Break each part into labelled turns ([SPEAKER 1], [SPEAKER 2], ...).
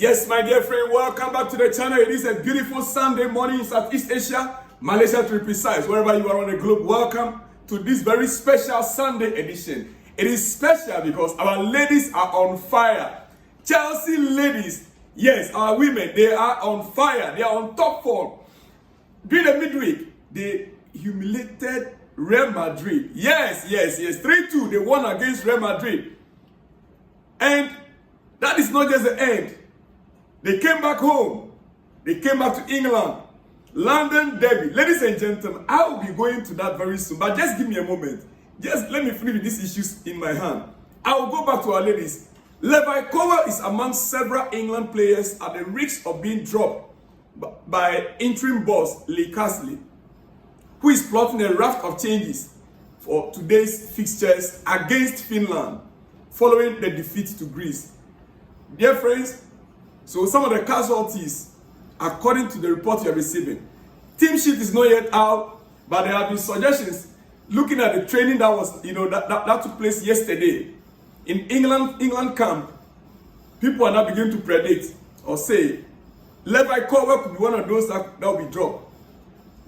[SPEAKER 1] Yes, my dear friend, welcome back to the channel. It is a beautiful Sunday morning in Southeast Asia, Malaysia to be precise. Wherever you are on the globe, welcome to this very special Sunday edition. It is special because our ladies are on fire. Chelsea ladies, yes, our women, they are on fire. They are on top form. During the midweek, they humiliated Real Madrid. Yes. 3-2, they won against Real Madrid. And that is not just the end. They came back home. They came back to England. London derby. Ladies and gentlemen, I will be going to that very soon. But just give me a moment. Just let me finish with these issues in my hand. I will go back to our ladies. Levi Cowell is among several England players at the risk of being dropped by interim boss Lee Casley, who is plotting a raft of changes for today's fixtures against Finland following the defeat to Greece. Dear friends, so some of the casualties, according to the report you are receiving, team sheet is not yet out, but there have been suggestions looking at the training that was, that took place yesterday in England camp. People are now beginning to predict or say Levi Cowell could be one of those that will be dropped.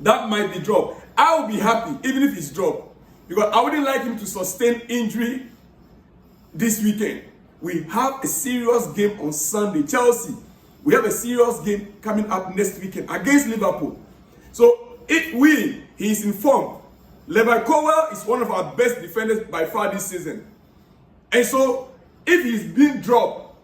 [SPEAKER 1] That might be dropped. I will be happy even if it's dropped, because I wouldn't like him to sustain injury this weekend. We have a serious game on Sunday. Chelsea, we have a serious game coming up next weekend against Liverpool. So if he is informed, Levi Cowell is one of our best defenders by far this season. And so if he's being dropped,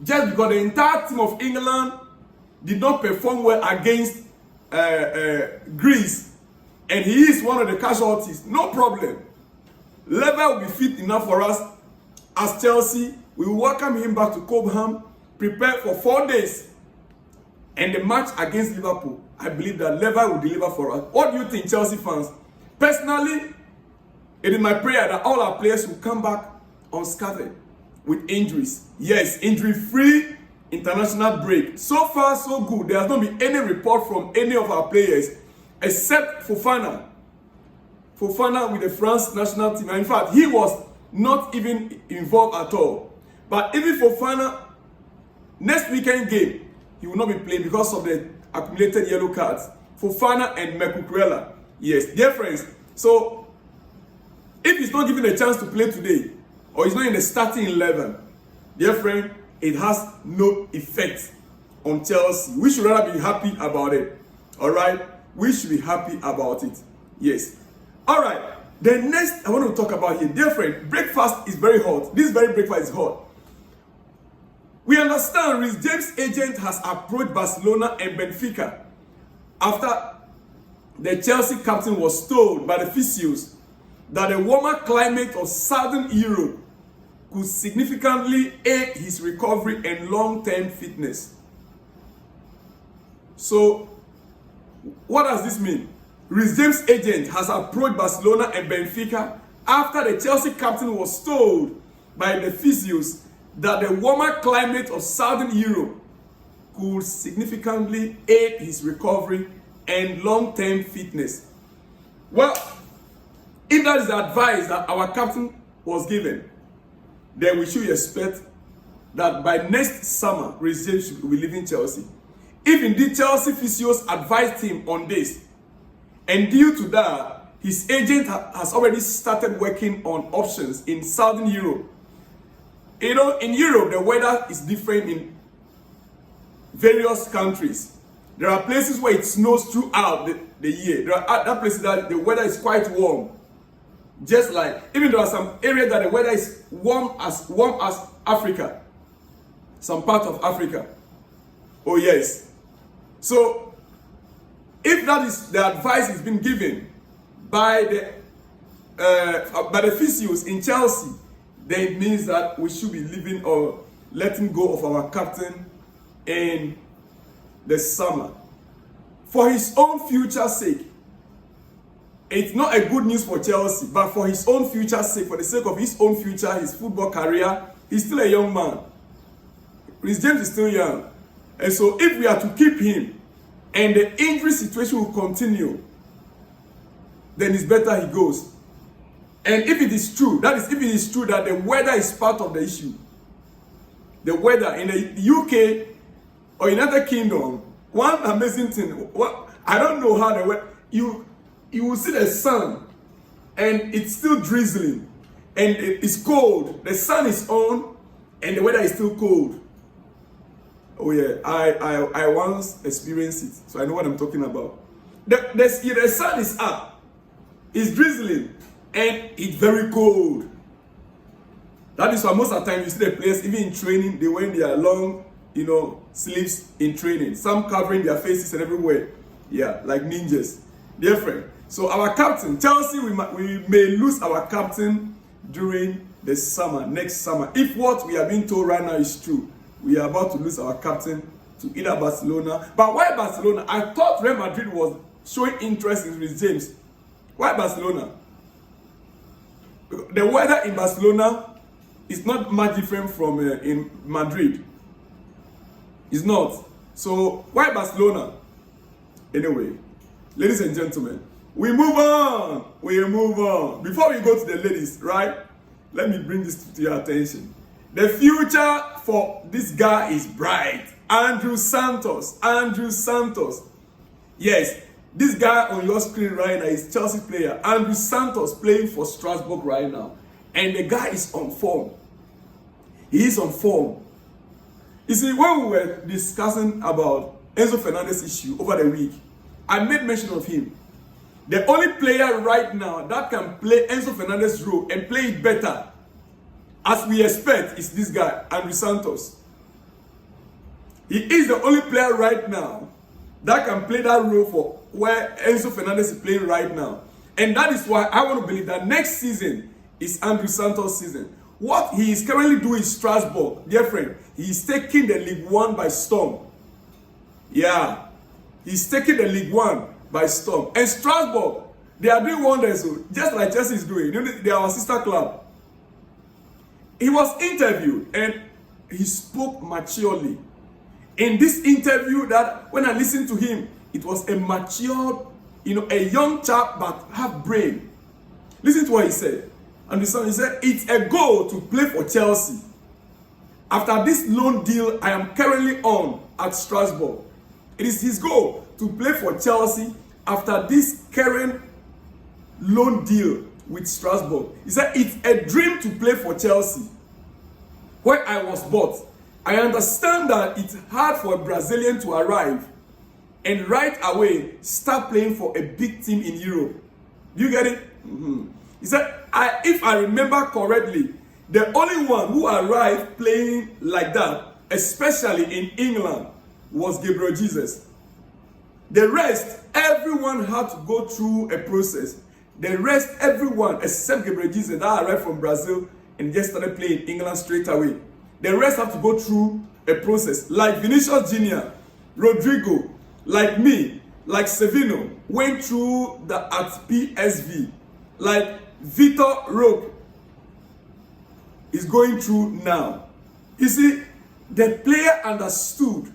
[SPEAKER 1] just because the entire team of England did not perform well against Greece, and he is one of the casualties, no problem. Levi will be fit enough for us. As Chelsea, we will welcome him back to Cobham, prepare for 4 days. And the match against Liverpool, I believe that Levi will deliver for us. What do you think, Chelsea fans? Personally, it is my prayer that all our players will come back unscathed with injuries. Yes, injury-free international break. So far, so good. There has not been any report from any of our players except Fofana. Fofana with the France national team. And in fact, he was not even involved at all. But even Fofana, next weekend game, he will not be playing because of the accumulated yellow cards. Fofana and Mekukurela. Yes, dear friends. So, if he's not given a chance to play today, or he's not in the starting 11, dear friend, it has no effect on Chelsea. We should rather be happy about it. All right? We should be happy about it. Yes. All right. The next I want to talk about here, dear friend, breakfast is very hot. This very breakfast is hot. We understand Reece James' agent has approached Barcelona and Benfica after the Chelsea captain was told by the physios that the warmer climate of Southern Europe could significantly aid his recovery and long-term fitness. So, what does this mean? Reece James' agent has approached Barcelona and Benfica after the Chelsea captain was told by the physios that the warmer climate of Southern Europe could significantly aid his recovery and long-term fitness. Well, if that is the advice that our captain was given, then we should expect that by next summer, Reece James will be leaving Chelsea. If indeed Chelsea physios advised him on this, and due to that, his agent has already started working on options in Southern Europe. In Europe, the weather is different in various countries. There are places where it snows throughout the year. There are other places that the weather is quite warm. Just like, even there are some areas that the weather is warm as Africa. Some part of Africa. Oh yes. So, if that is the advice is been given by the physios in Chelsea, then it means that we should be leaving or letting go of our captain in the summer. For his own future's sake, it's not a good news for Chelsea, but for his own future's sake, for the sake of his own future, his football career, he's still a young man. Reece James is still young. And so if we are to keep him, and the injury situation will continue, then it's better he goes. And if it is true, that is, if it is true that the weather is part of the issue, the weather in the UK or United Kingdom, one amazing thing, I don't know how the weather, you will see the sun and it's still drizzling and it's cold. The sun is on and the weather is still cold. Oh yeah, I once experienced it, so I know what I'm talking about. The sun is up, it's drizzling, and it's very cold. That is why most of the time you see the players, even in training, they wear their long, sleeves in training. Some covering their faces and everywhere. Yeah, like ninjas. Dear friend. So our captain, Chelsea, we may lose our captain during the summer, next summer. If what we are being told right now is true, we are about to lose our captain to either Barcelona. But why Barcelona? I thought Real Madrid was showing interest in Reece James. Why Barcelona? The weather in Barcelona is not much different from in Madrid. It's not. So why Barcelona? Anyway, ladies and gentlemen, we move on. We move on. Before we go to the ladies, right? Let me bring this to your attention. The future for this guy is bright. Andrey Santos. Andrey Santos. Yes, this guy on your screen right now is Chelsea player. Andrey Santos playing for Strasbourg right now. And the guy is on form. He is on form. You see, when we were discussing about Enzo Fernandez issue over the week, I made mention of him. The only player right now that can play Enzo Fernandez's role and play it better, as we expect, is this guy, Andrey Santos. He is the only player right now that can play that role for where Enzo Fernandez is playing right now. And that is why I want to believe that next season is Andrey Santos' season. What he is currently doing in Strasbourg, dear friend, he is taking the League One by storm. Yeah, he's taking the League One by storm. And Strasbourg, they are doing wonders, just like Chelsea is doing. They are our sister club. He was interviewed and he spoke maturely. In this interview, that when I listened to him, it was a matured, a young chap but have brain. Listen to what he said. And he said, it's a goal to play for Chelsea. After this loan deal I am currently on at Strasbourg, it is his goal to play for Chelsea after this current loan deal with Strasbourg. He said, it's a dream to play for Chelsea, where I was bought. I understand that it's hard for a Brazilian to arrive and right away start playing for a big team in Europe. Do you get it? He said, if I remember correctly, the only one who arrived playing like that, especially in England, was Gabriel Jesus. The rest, everyone had to go through a process. The rest, everyone except Gabriel Jesus that arrived from Brazil and just started playing in England straight away. The rest have to go through a process. Like Vinicius Jr., Rodrigo, like me, like Sevino, went through at PSV. Like Vitor Roque is going through now. You see, the player understood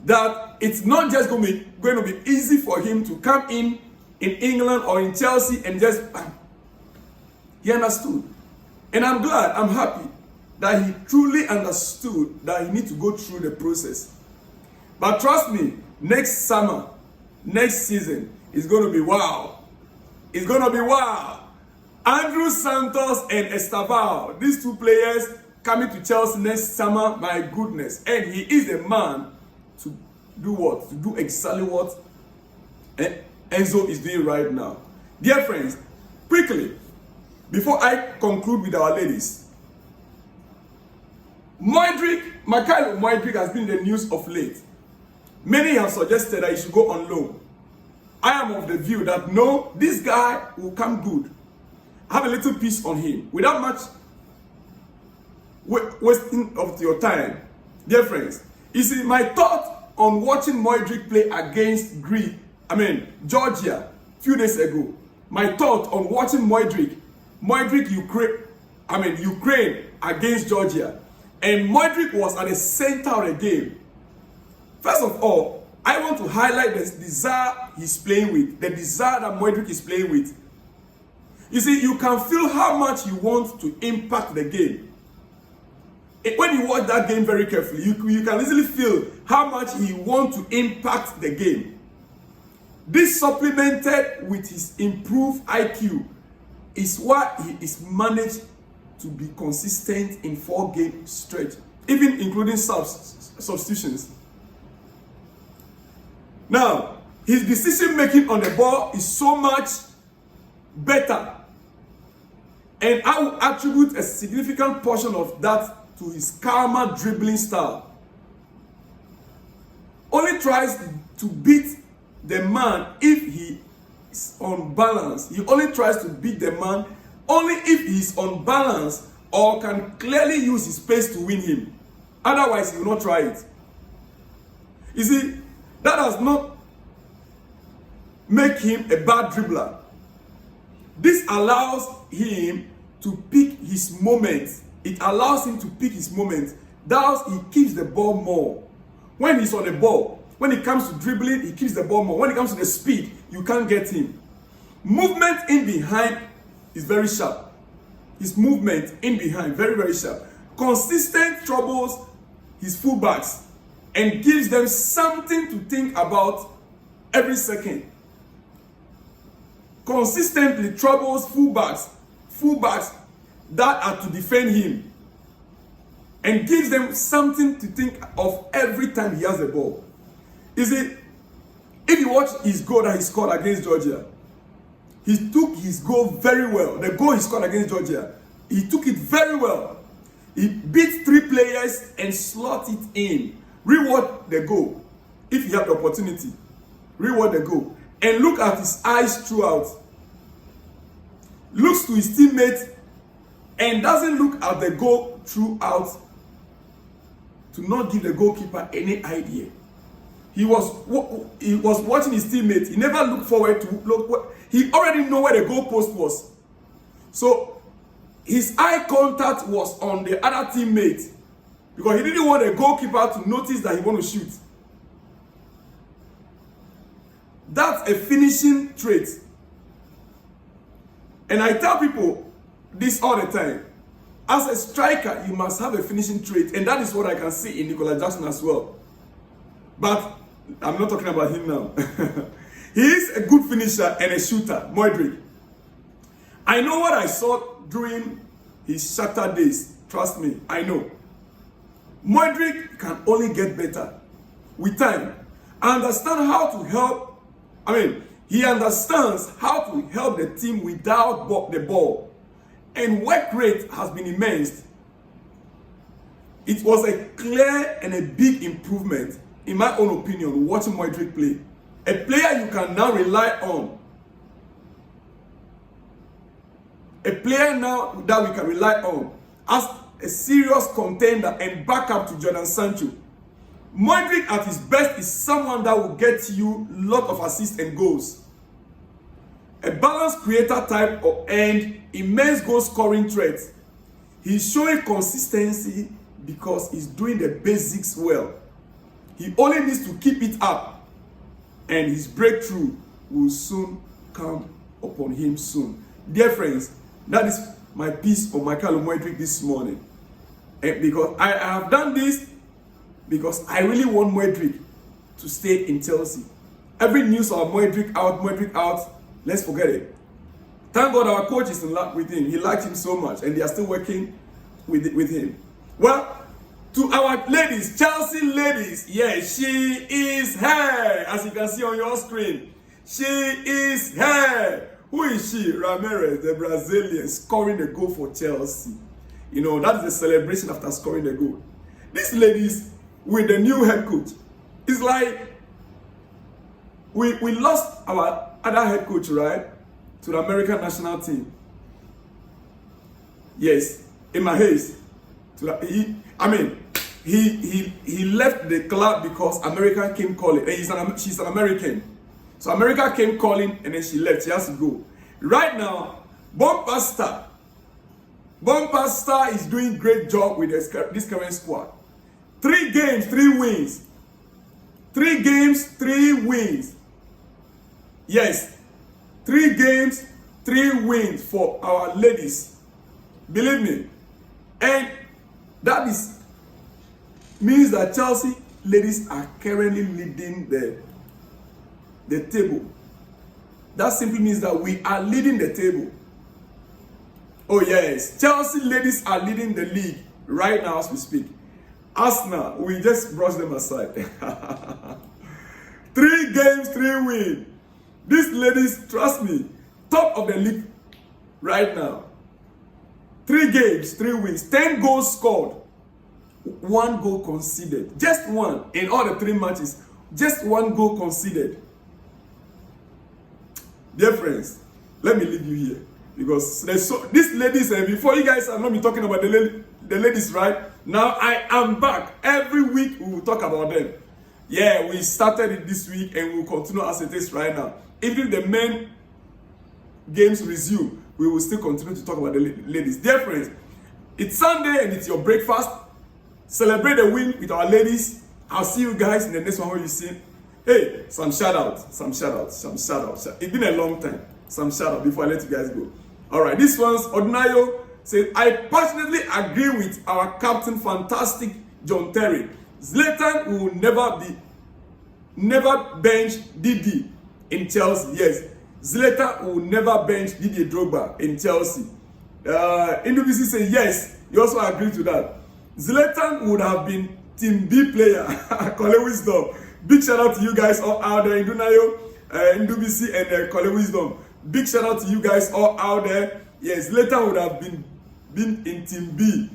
[SPEAKER 1] that it's not just going to be easy for him to come in England or in Chelsea and just he understood. And I'm glad, I'm happy that he truly understood that he needs to go through the process. But trust me, next summer, next season, is going to be wow. It's going to be wow. Andrey Santos and Estaval, these two players coming to Chelsea next summer, my goodness. And he is the man to do what? To do exactly what Enzo is doing right now. Dear friends, quickly, before I conclude with our ladies, Mudryk has been in the news of late. Many have suggested that he should go on loan. I am of the view that no, this guy will come good. Have a little piece on him without much wasting of your time. Dear friends, you see, my thought on watching Mudryk play against Georgia a few days ago, my thought on watching Mudryk Ukraine against Georgia, and Mudryk was at the center of the game. First of all, I want to highlight the desire he's playing with, the desire that Mudryk is playing with. You see, you can feel how much you want to impact the game. When you watch that game very carefully, you can easily feel how much he wants to impact the game. This supplemented with his improved IQ is why he is managed to be consistent in 4 games straight, even including substitutions. Now, his decision making on the ball is so much better, and I will attribute a significant portion of that to his calmer dribbling style. Only tries to beat the man if he is on balance. He only tries to beat the man only if he is on balance or can clearly use his pace to win him. Otherwise, he will not try it. You see, that does not make him a bad dribbler. This allows him to pick his moment. It allows him to pick his moment. Thus, he keeps the ball more. When he's on the ball, when it comes to dribbling, he keeps the ball more. When it comes to the speed, you can't get him. Movement in behind is very sharp. His movement in behind, very, very sharp. Consistent troubles his fullbacks and gives them something to think about every second. Consistently troubles fullbacks that are to defend him, and gives them something to think of every time he has the ball. You see, if you watch his goal that he scored against Georgia, he took his goal very well. The goal he scored against Georgia, he took it very well. He beat 3 players and slotted it in. Reward the goal. If you have the opportunity, reward the goal. And look at his eyes throughout. Looks to his teammates and doesn't look at the goal throughout to not give the goalkeeper any idea. He was watching his teammates. He never looked forward to look. He already know where the goalpost was. So his eye contact was on the other teammate because he didn't want the goalkeeper to notice that he want to shoot. That's a finishing trait. And I tell people this all the time. As a striker, you must have a finishing trait. And that is what I can see in Nicolas Jackson as well. But I'm not talking about him now. He is a good finisher and a shooter, Mudryk. I know what I saw during his Shakhtar days. Trust me, I know. Mudryk can only get better with time. I understand how to help. He understands how to help the team without the ball. And work rate has been immense. It was a clear and a big improvement, in my own opinion, watching Mudryk play. A player you can now rely on. A player now that we can rely on as a serious contender and backup to Jadon Sancho. Mudryk at his best is someone that will get you a lot of assists and goals. A balanced creator type and immense goal scoring threat. He's showing consistency because he's doing the basics well. He only needs to keep it up, and his breakthrough will soon come upon him soon. Dear friends, that is my piece on Michael Mudryk this morning. And because I have done this because I really want Mudryk to stay in Chelsea. Every news of Mudryk out, let's forget it. Thank God our coach is in love with him. He likes him so much, and they are still working with him. Well, to our ladies, Chelsea ladies, yes, she is here. As you can see on your screen, she is here. Who is she? Ramirez, the Brazilian, scoring the goal for Chelsea. You know, that's the celebration after scoring the goal. These ladies with the new head coach, it's like we lost our other head coach, right, to the American national team. Yes, in my haste. He left the club because America came calling. And she's an American. So America came calling and then she left. She has to go. Right now, Bumper Star is doing great job with this current squad. 3 games, 3 wins. 3 games, 3 wins. Yes, 3 games, 3 wins for our ladies. Believe me. And That is means that Chelsea ladies are currently leading the table. That simply means that we are leading the table. Oh yes, Chelsea ladies are leading the league right now as we speak. Arsenal, we just brushed them aside. 3 games, 3 wins. These ladies, trust me, top of the league right now. 3 games, 3 wins, 10 goals scored, 1 goal conceded. Just 1 in all the 3 matches. Just 1 goal conceded. Dear friends, let me leave you here. Because these ladies, before you guys have not been talking about the ladies, right? Now I am back. Every week we will talk about them. Yeah, we started it this week and we will continue as it is right now. Even if the men games resume, we will still continue to talk about the ladies. Dear friends, it's Sunday and it's your breakfast. Celebrate the win with our ladies. I'll see you guys in the next one where you see. Hey, some shout outs. It's been a long time. Some shout out before I let you guys go. Alright, this one's Odnayo says, I passionately agree with our captain, fantastic John Terry. Zlatan will never bench Didi in Chelsea. Yes, Zlatan will never bench Didier Drogba in Chelsea. NWC says yes, you also agree to that. Zlatan would have been Team B player. Kole Wisdom. Big shout out to you guys all out there in Dunayo, NWC and Kole Wisdom. Big shout out to you guys all out there. Yes, Zlatan would have been in Team B,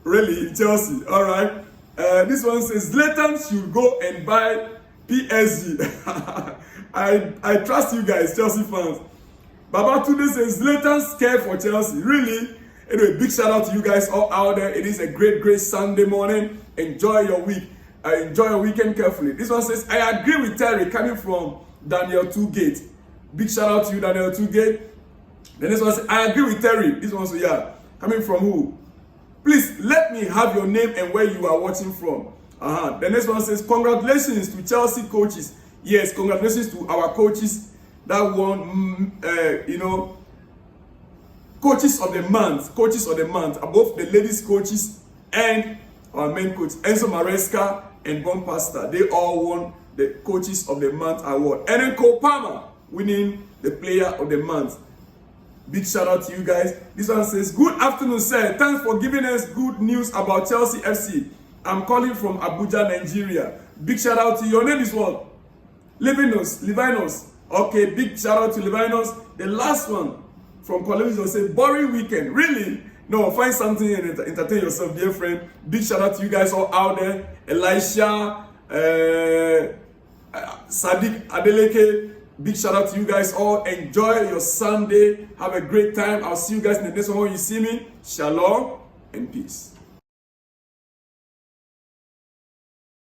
[SPEAKER 1] really, in Chelsea. All right. This one says Zlatan should go and buy PSG. I trust you guys, Chelsea fans. Baba Tunde says Zlatan's scared for Chelsea. Really? Anyway, big shout out to you guys all out there. It is a great Sunday morning. Enjoy your week. Enjoy your weekend carefully. This one says, I agree with Terry, coming from Daniel Tugate. Big shout out to you, Daniel Tugate. Then this one says, I agree with Terry. This one says, yeah, coming from who? Please let me have your name and where you are watching from. The next one says, congratulations to Chelsea coaches. Yes, congratulations to our coaches that won, coaches of the month, both the ladies coaches and our main coach, Enzo Maresca and Bon Pasta. They all won the coaches of the month award. And then Cole Palmer winning the player of the month. Big shout out to you guys. This one says, good afternoon, sir. Thanks for giving us good news about Chelsea FC. I'm calling from Abuja, Nigeria. Big shout out to you. Your name is what? Livinus. Okay, big shout out to Livinus. The last one from College will say, boring weekend. Really? No, find something and entertain yourself, dear friend. Big shout out to you guys all out there. Elisha, Sadiq Adeleke. Big shout out to you guys all. Enjoy your Sunday. Have a great time. I'll see you guys in the next one when you see me. Shalom and peace.